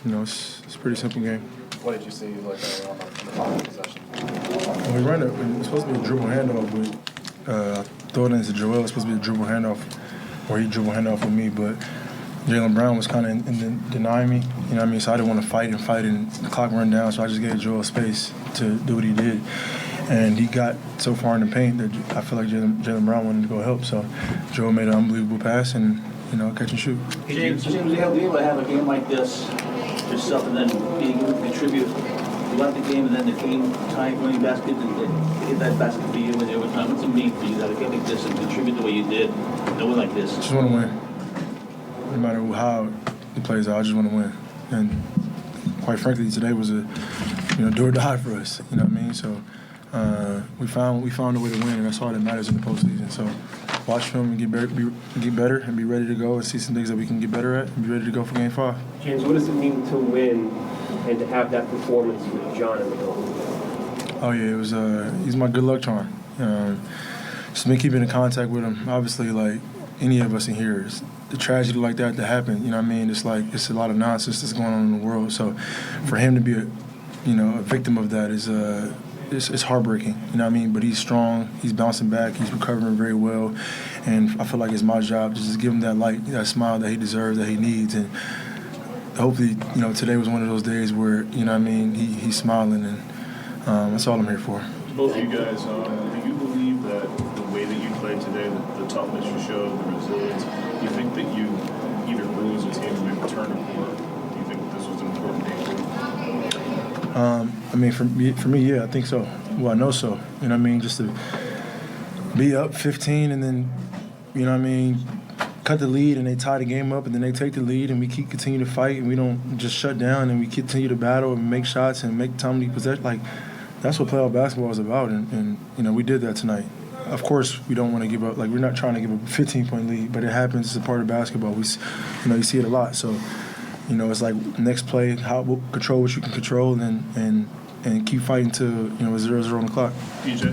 It's a pretty simple game. What did you see like on the following possession? When we ran it was supposed to be a dribble handoff with throw it into Joel. It's supposed to be a dribble handoff, or he dribble handoff with me, but Jaylen Brown was kind of denying me. You know what I mean? So I didn't want to fight, and the clock run down. So I just gave Joel space to do what he did, and he got so far in the paint that I feel like Jaylen Brown wanted to go help. So Joel made an unbelievable pass and catch and shoot. James, you able to have a game like this yourself and then being able to contribute throughout the game and then the game time winning basket and get that basket for you in the overtime? What's it mean for you to get like this and contribute the way you did, knowing like this? Just want to win. No matter how it plays out, I just want to win. And quite frankly, today was a do or die for us. You know what I mean? So we found a way to win, and that's all that matters in the postseason. So watch film and get better, and be ready to go and see some things that we can get better at, and be ready to go for Game 5. James, what does it mean to win and to have that performance with John in the goal? Oh yeah, it was. He's my good luck charm. Just been keeping in contact with him. Obviously, like any of us in here, the tragedy like that happened. You know what I mean? It's like it's a lot of nonsense that's going on in the world. So for him to be a victim of that is it's heartbreaking. You know what I mean? But he's strong. He's bouncing back. He's recovering very well. And I feel like it's my job to just give him that light, that smile that he deserves, that he needs. And hopefully, today was one of those days where, he's smiling, and that's all I'm here for. Both of you guys, do you believe that the way that you played today, the toughness you showed, the resilience, do you think that you either grew as a team or maybe turned a corner? Do you think this was an important game for you? For me, yeah, I think so. Well, I know so. You know what I mean? Just to be up 15 and then, cut the lead and they tie the game up and then they take the lead and we continue to fight and we don't just shut down and we continue to battle and make shots and make timely possession. Like, that's what playoff basketball is about, and we did that tonight. Of course, we don't want to give up. Like, we're not trying to give up a 15-point lead, but it happens. It's a part of basketball. You see it a lot. So, it's like next play, we'll control what you can control, and keep fighting to 0-0 on the clock. DJ?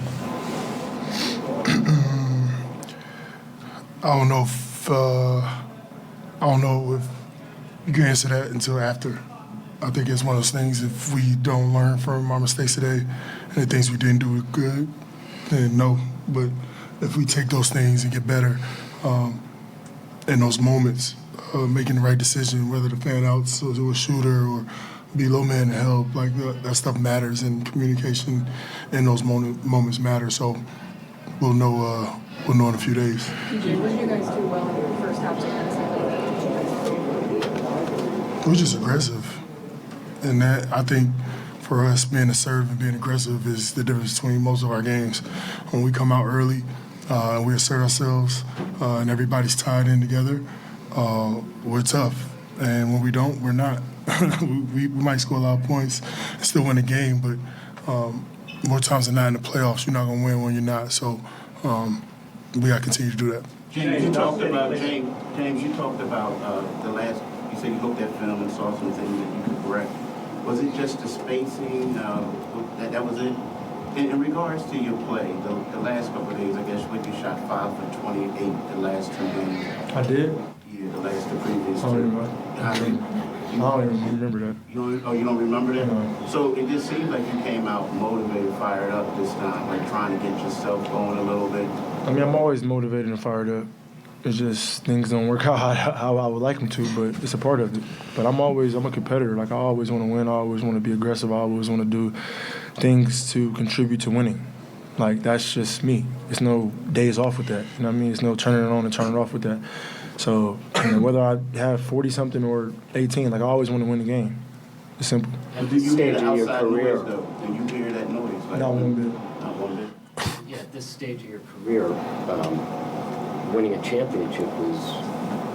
I don't know if you can answer that until after. I think it's one of those things, if we don't learn from our mistakes today and the things we didn't do good, then no. But if we take those things and get better in those moments, making the right decision, whether to fan outs or do a shooter or be low man to help, like that stuff matters, and communication in those moments matter. So we'll know in a few days. DJ, what did you guys do well in your first half to kind of We're just aggressive. And that, I think, for us, being assertive and being aggressive is the difference between most of our games. When we come out early and we assert ourselves and everybody's tied in together, we're tough. And when we don't, we're not. we might score a lot of points and still win a game, but more times than not in the playoffs, you're not going to win when you're not. So we got to continue to do that. James, you talked about the last. You said you looked at film and saw some things that you could correct. Was it just the spacing? That was it. In regards to your play, the last couple of days, I guess you shot 5 for 28 the last 2 games. I did? Yeah, the previous two. I don't even remember that. You don't remember that? No. So it just seems like you came out motivated, fired up this time, like trying to get yourself going a little bit. I'm always motivated and fired up. It's just things don't work out how I would like them to, but it's a part of it. But I'm a competitor. Like, I always want to win. I always want to be aggressive. I always want to do things to contribute to winning. Like, that's just me. It's no days off with that. You know what I mean? It's no turning it on and turning it off with that. So, whether I have 40-something or 18, like, I always want to win the game. It's simple. Do you hear the outside noise, though? Do you hear that noise? Like, Not one bit. Not one bit. Yeah, at this stage of your career, winning a championship is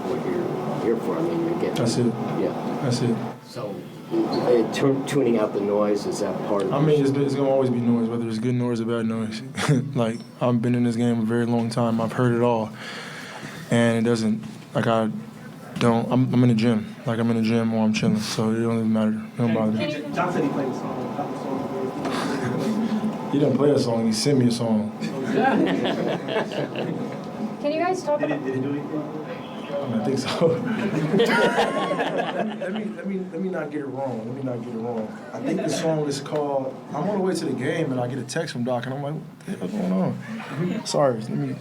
what you're here for. I mean, you're getting... That's it. Yeah. That's it. So, tuning out the noise, is that part of it? It's going to always be noise, whether it's good noise or bad noise. Like, I've been in this game a very long time. I've heard it all. And it doesn't, like, I'm in the gym. Like, I'm in the gym or I'm chilling. So it don't even matter. It don't bother me. John said he played the song. He didn't play a song. He sent me a song. Can you guys talk about... Did it do anything? I think so. let me not get it wrong. I think the song is called. I'm on the way to the game and I get a text from Doc and I'm like, what the hell's going on? Sorry, let me.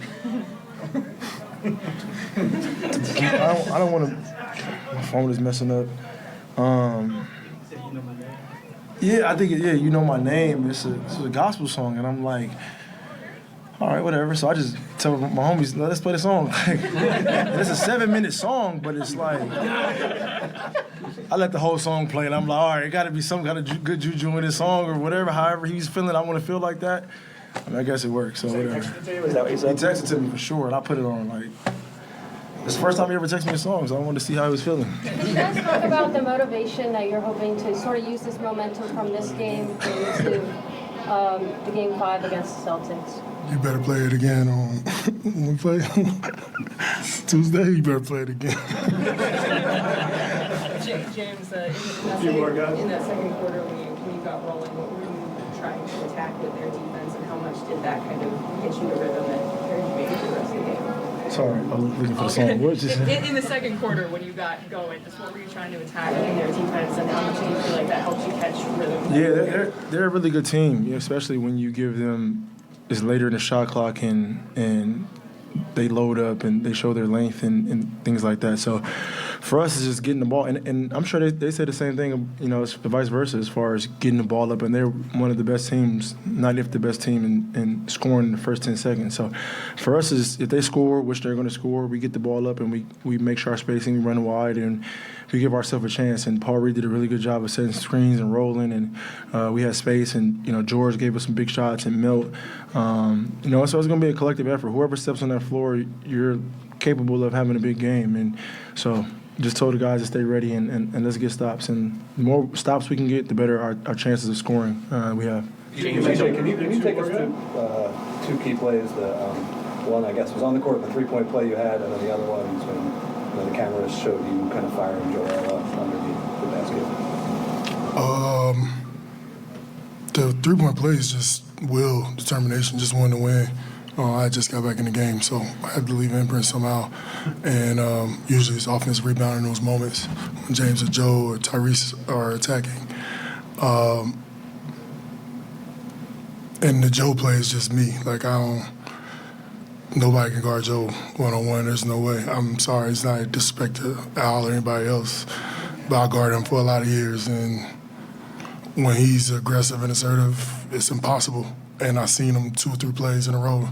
I don't want to. My phone is messing up. Yeah, I think you know my name. It's a gospel song, and I'm like, all right, whatever. So I just tell my homies, let's play the song. It's a 7-minute song, but it's like I let the whole song play, and I'm like, all right, it got to be some kind of good juju in this song or whatever. However he's feeling, I want to feel like that. I mean, I guess it works. So whatever. Is that what you said? He texted to me for sure, and I put it on like. It's the first time he ever texted me a song, so I wanted to see how he was feeling. Can you guys talk about the motivation that you're hoping to sort of use this momentum from this game into the Game 5 against the Celtics? You better play it again on when we play Tuesday. You better play it again. James, in that second quarter when you got rolling, what were you trying to attack with their defense, and how much did that kind of get you the rhythm that carried you maybe for the rest of the game? Sorry, I was looking for the song. What did you say? In the second quarter, when you got going, just what were you trying to attack in their defense, and how much do you feel like that helps you catch rhythm? Yeah, they're a really good team, especially when you give them it's later in the shot clock and they load up and they show their length and things like that. So for us, it's just getting the ball. And I'm sure they say the same thing, it's vice versa as far as getting the ball up. And they're one of the best teams, not if the best team, in scoring in the first 10 seconds. So for us, is if they score, which they're going to score, we get the ball up and we make sure our spacing, we run wide, and we give ourselves a chance. And Paul Reed did a really good job of setting screens and rolling, and we had space. And, George gave us some big shots and Milt. So it's going to be a collective effort. Whoever steps on that floor, you're capable of having a big game. And so just told the guys to stay ready and let's get stops. And the more stops we can get, the better our chances of scoring we have. James, can you take us to two key plays? One, I guess, was on the court, the three-point play you had, and then the other one was when the cameras showed you kind of firing Joel underneath the basket. The three-point play is just will, determination, just wanting to win. I just got back in the game, so I had to leave imprint somehow. And usually it's offensive rebound in those moments when James or Joe or Tyrese are attacking. And the Joe play is just me. Like, nobody can guard Joe one-on-one. There's no way. I'm sorry, it's not a disrespect to Al or anybody else, but I guarded him for a lot of years. And when he's aggressive and assertive, it's impossible. And I've seen him 2 or 3 plays in a row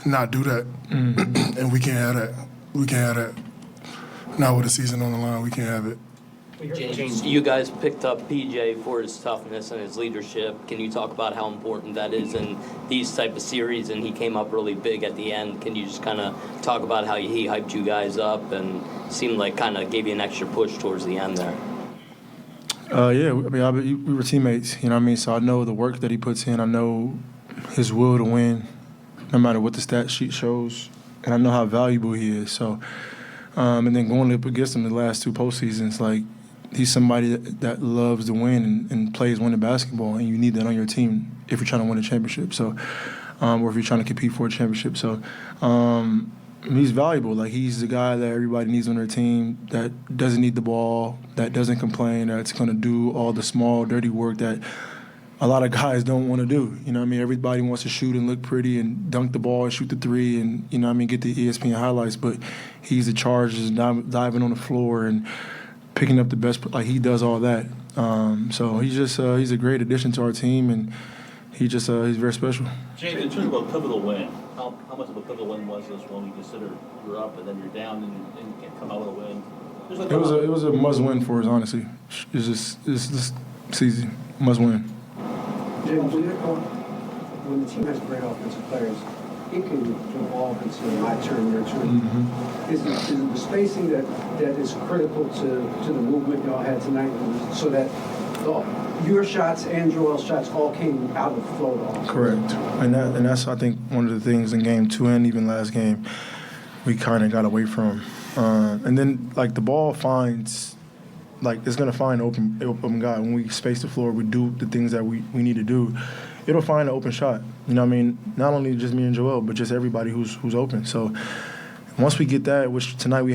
not do that. Mm-hmm. And we can't have that. We can't have that. Not with the season on the line, we can't have it. James, you guys picked up PJ for his toughness and his leadership. Can you talk about how important that is in these type of series? And he came up really big at the end. Can you just kind of talk about how he hyped you guys up and seemed like kind of gave you an extra push towards the end there? Yeah, we were teammates, so I know the work that he puts in. I know his will to win, no matter what the stat sheet shows, and I know how valuable he is. So, and then going up against him the last 2 postseasons, like, he's somebody that loves to win and plays winning basketball, and you need that on your team if you're trying to win a championship. So, or if you're trying to compete for a championship. So, he's valuable. Like, he's the guy that everybody needs on their team that doesn't need the ball, that doesn't complain, that's going to do all the small, dirty work that a lot of guys don't want to do. Everybody wants to shoot and look pretty and dunk the ball and shoot the three and, get the ESPN highlights. But he's the charge, just diving on the floor and picking up the best. Like, he does all that. So he's a great addition to our team, and he's very special. James, in terms of a pivotal win, how much of a pivotal win was this when you consider you're up and then you're down and can't come out with a win? It was a must win for us, honestly. It's just season must win. James, when the team has great offensive players, it can evolve into my turn, your turn. Mm-hmm. Is it the spacing that is critical to the movement y'all had tonight, so that your shots and Joel's shots all came out of the flow off? Correct. And that's, I think, one of the things in Game 2 and even last game we kind of got away from. And then, like, the ball finds, like, it's going to find an open guy. When we space the floor, we do the things that we need to do. It'll find an open shot. Not only just me and Joel, but just everybody who's open. So Once we get that, which tonight we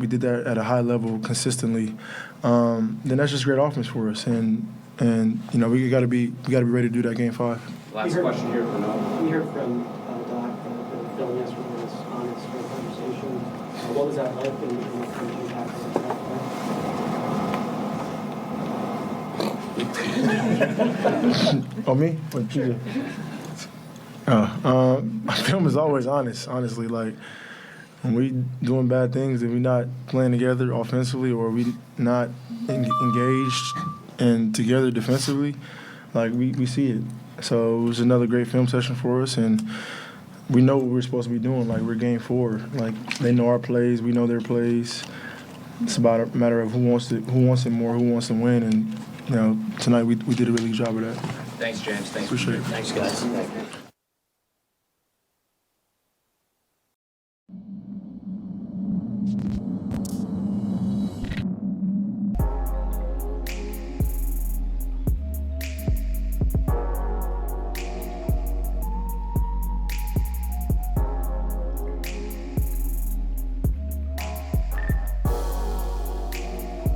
did that at a high level consistently, then that's just great offense for us. And you know, we got to be ready to do that game 5. Last question here for Noah. We heard from Doc, the film yesterday was honest for the conversation. What was that like, and what kind of impact did that play? Oh, me? Or PJ? Film is always honest, honestly. Like, when we doing bad things and we not playing together offensively or we not engaged and together defensively, like, we see it. So it was another great film session for us, and we know what we're supposed to be doing. Like, we're game 4. Like, they know our plays, we know their plays. It's about a matter of who wants it more, who wants to win, and you know, tonight we did a really good job of that. Thanks, James. Thanks. Appreciate it. Thanks, guys. Thank you.